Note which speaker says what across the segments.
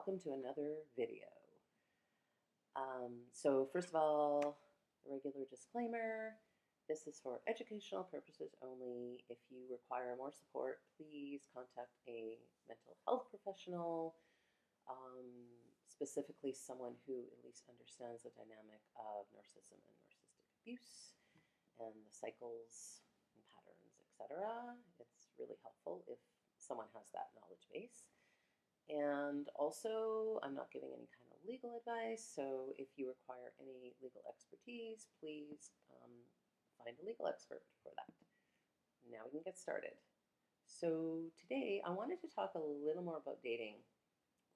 Speaker 1: welcome to another video. So first of all, a regular disclaimer, this is for educational purposes only. If you require more support, please contact a mental health professional, specifically someone who at least understands the dynamic of narcissism and narcissistic abuse and the cycles and patterns, etc. It's really helpful if someone has that knowledge base. And also, I'm not giving any kind of legal advice, so if you require any legal expertise, please find a legal expert for that. Now we can get started. So today, I wanted to talk a little more about dating.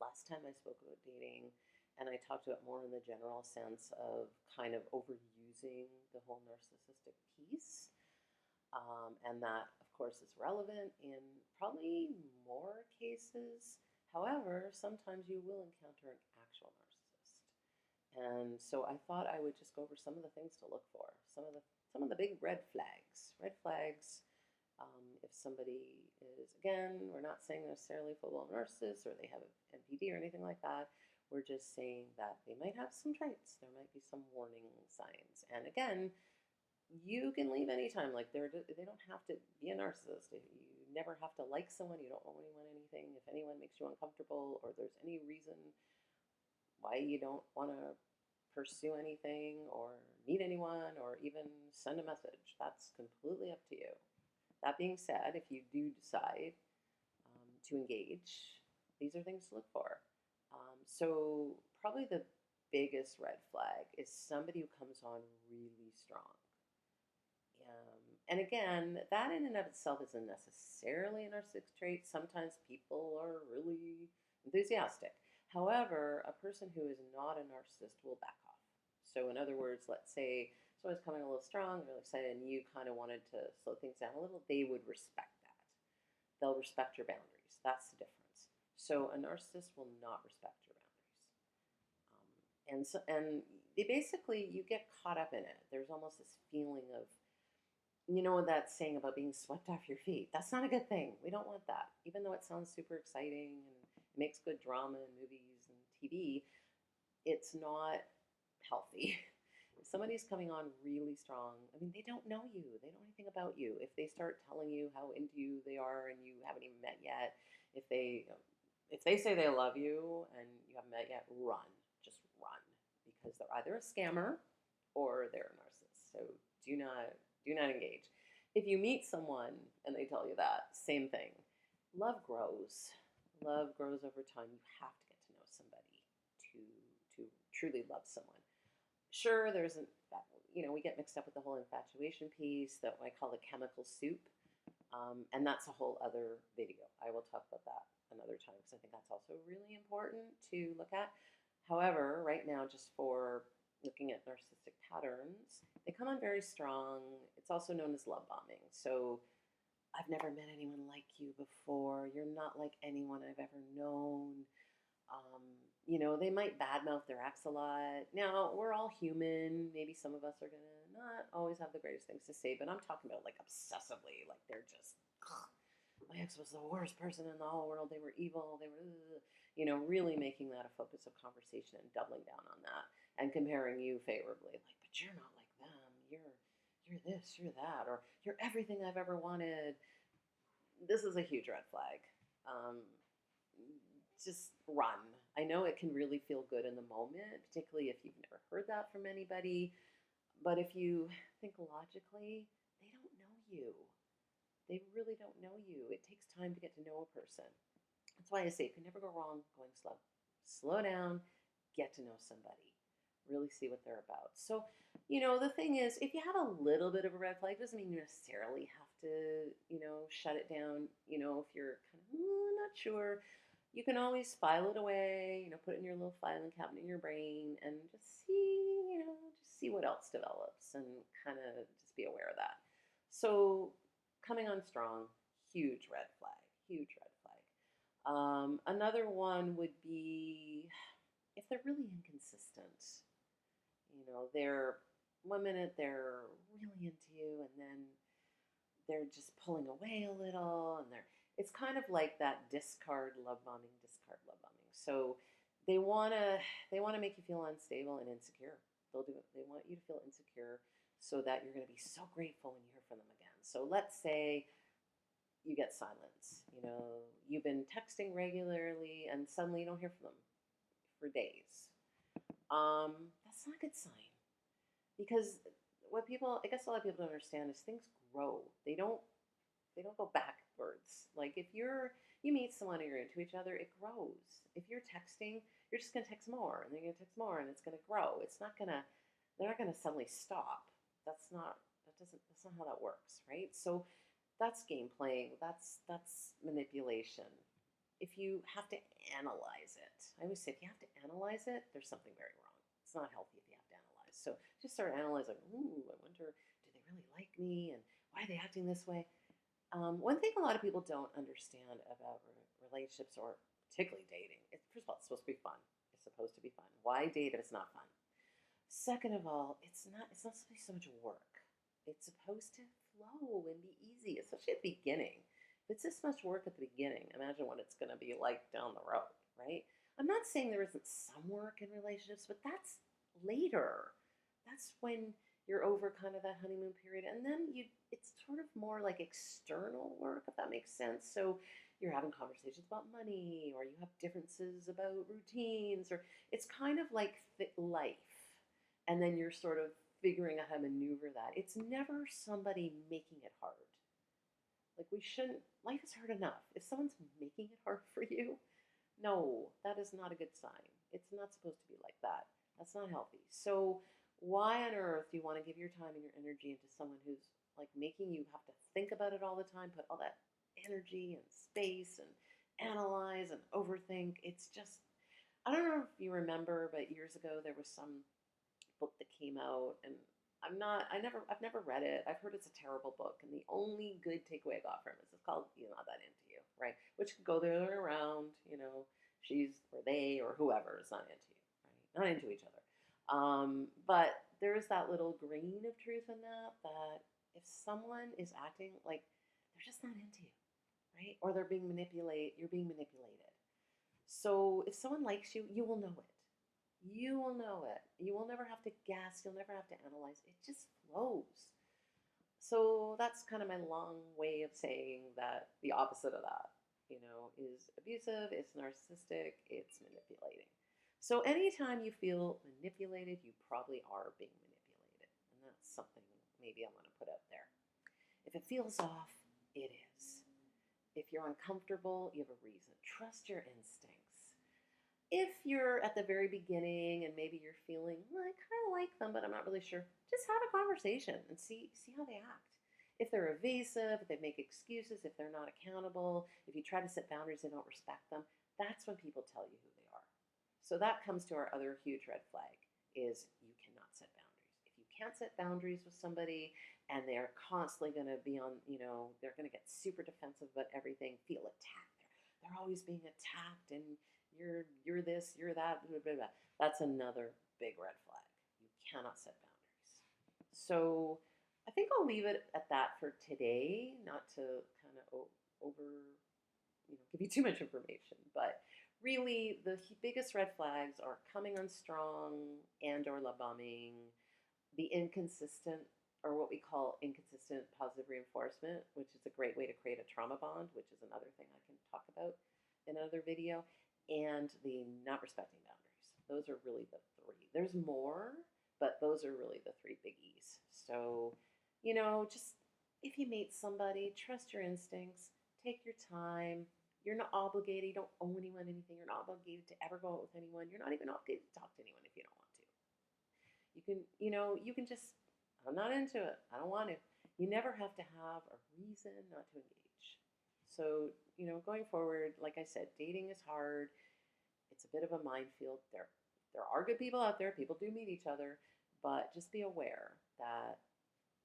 Speaker 1: Last time I spoke about dating, and I talked about more in the general sense of kind of overusing the whole narcissistic piece. And that, of course, is relevant in probably more cases. However, sometimes you will encounter an actual narcissist. And so I thought I would just go over some of the things to look for, some of the big red flags. Red flags, if somebody is, again, we're not saying necessarily full-blown narcissist or they have an NPD or anything like that. We're just saying that they might have some traits. There might be some warning signs. And again, you can leave anytime. Like they don't have to be a narcissist. You never have to like someone. You don't owe anyone anything. If anyone makes you uncomfortable or there's any reason why you don't want to pursue anything or meet anyone or even send a message, that's completely up to you. That being said, if you do decide to engage, these are things to look for. So probably the biggest red flag is somebody who comes on really strong. And again, that in and of itself isn't necessarily a narcissistic trait. Sometimes people are really enthusiastic. However, a person who is not a narcissist will back off. So in other words, let's say someone's coming a little strong, really excited, and you kind of wanted to slow things down a little, they would respect that. They'll respect your boundaries. That's the difference. So a narcissist will not respect your boundaries. And they basically, you get caught up in it. There's almost this feeling of, you know, that saying about being swept off your feet. That's not a good thing. We don't want that. Even though it sounds super exciting and it makes good drama in movies and TV, it's not healthy. If somebody's coming on really strong, I mean, they don't know you. They don't know anything about you. If they start telling you how into you they are and you haven't even met yet, if they say they love you and you haven't met yet, run. Just run. Because they're either a scammer or they're a narcissist. So do not engage. If you meet someone and they tell you that, same thing. Love grows. Love grows over time. You have to get to know somebody to truly love someone. Sure, we get mixed up with the whole infatuation piece, that what I call the chemical soup. And that's a whole other video. I will talk about that another time because I think that's also really important to look at. However, right now, just for looking at narcissistic patterns, they come on very strong. It's also known as love bombing. So I've never met anyone like you before. You're not like anyone I've ever known. They might badmouth their ex a lot. Now, we're all human. Maybe some of us are going to not always have the greatest things to say, but I'm talking about like obsessively. Like they're just, my ex was the worst person in the whole world. They were evil. They were, really making that a focus of conversation and doubling down on that. And comparing you favorably, like, but you're not like them. You're this, you're that, or you're everything I've ever wanted. This is a huge red flag. Just run. I know it can really feel good in the moment, particularly if you've never heard that from anybody. But if you think logically, they don't know you. They really don't know you. It takes time to get to know a person. That's why I say you can never go wrong going slow. Slow down, get to know somebody. Really see what they're about. So, the thing is, if you have a little bit of a red flag, doesn't mean you necessarily have to, shut it down. If you're kind of not sure, you can always file it away, put it in your little filing cabinet in your brain and just see what else develops and kind of just be aware of that. So coming on strong, huge red flag, huge red flag. Another one would be if they're really inconsistent. They're 1 minute they're really into you and then they're just pulling away a little and it's kind of like that discard love bombing. So They wanna make you feel unstable and insecure. They'll do it. They want you to feel insecure so that you're gonna be so grateful when you hear from them again. So let's say you get silence. You know, you've been texting regularly and suddenly you don't hear from them for days. That's not a good sign because what people, I guess a lot of people don't understand is things grow. They don't go backwards. Like if you meet someone and you're into each other, it grows. If you're texting, you're just gonna text more and then you're gonna text more and it's gonna grow. They're not gonna suddenly stop. That's not how that works, right? So that's game playing. That's manipulation. If you have to analyze it, I always say if you have to analyze it, there's something very wrong. It's not healthy if you have to analyze. So just start analyzing. Ooh, I wonder, do they really like me, and why are they acting this way? One thing a lot of people don't understand about relationships or particularly dating, first of all, it's supposed to be fun. It's supposed to be fun. Why date if it's not fun? Second of all, it's not supposed to be so much work. It's supposed to flow and be easy, especially at the beginning. If it's this much work at the beginning, imagine what it's going to be like down the road, right? I'm not saying there isn't some work in relationships, but that's later. That's when you're over kind of that honeymoon period, and then it's sort of more like external work, if that makes sense. So you're having conversations about money, or you have differences about routines, or it's kind of like life, and then you're sort of figuring out how to maneuver that. It's never somebody making it hard. Like we shouldn't, life is hard enough. If someone's making it hard for you, no, that is not a good sign. It's not supposed to be like that. That's not healthy. So why on earth do you want to give your time and your energy into someone who's like making you have to think about it all the time, put all that energy and space and analyze and overthink? It's just, I don't know if you remember, but years ago there was some book that came out, and I've never read it. I've heard it's a terrible book, and the only good takeaway I got from it is it's called "You Not That Into You," right? Which could go the other way around, she's or they or whoever is not into you, right? Not into each other. But there is that little grain of truth in that if someone is acting like they're just not into you, right? Or you're being manipulated. So if someone likes you, you will know it. You will know it. You will never have to guess. You'll never have to analyze. It just flows. So that's kind of my long way of saying that the opposite of that, is abusive, it's narcissistic, it's manipulating. So anytime you feel manipulated, you probably are being manipulated. And that's something maybe I want to put out there. If it feels off, it is. If you're uncomfortable, you have a reason. Trust your instincts. If you're at the very beginning and maybe you're feeling, well, I kind of like them, but I'm not really sure, just have a conversation and see how they act. If they're evasive, if they make excuses, if they're not accountable, if you try to set boundaries, they don't respect them, that's when people tell you who they are. So that comes to our other huge red flag is you cannot set boundaries. If you can't set boundaries with somebody and they're constantly going to be on, they're going to get super defensive about everything, feel attacked. They're always being attacked and you're this, you're that, blah, blah, blah. That's another big red flag. You cannot set boundaries. So I think I'll leave it at that for today, not to kind of give you too much information. But really, the biggest red flags are coming on strong and or love bombing, the inconsistent or what we call inconsistent positive reinforcement, which is a great way to create a trauma bond, which is another thing I can talk about in another video, and the not respecting boundaries. Those are really the three. There's more, but those are really the three biggies. So, just if you meet somebody, trust your instincts, take your time. You're not obligated. You don't owe anyone anything. You're not obligated to ever go out with anyone. You're not even obligated to talk to anyone if you don't want to. You can just, I'm not into it. I don't want to. You never have to have a reason not to engage. So, going forward, like I said, dating is hard. It's a bit of a minefield. There are good people out there. People do meet each other, but just be aware that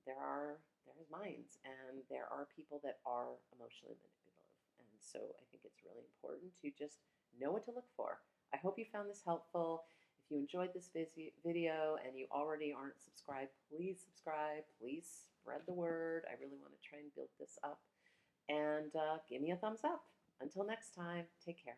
Speaker 1: there's minds and there are people that are emotionally manipulative. And so I think it's really important to just know what to look for. I hope you found this helpful. If you enjoyed this video and you already aren't subscribed, please subscribe. Please spread the word. I really want to try and build this up. And give me a thumbs up. Until next time, take care.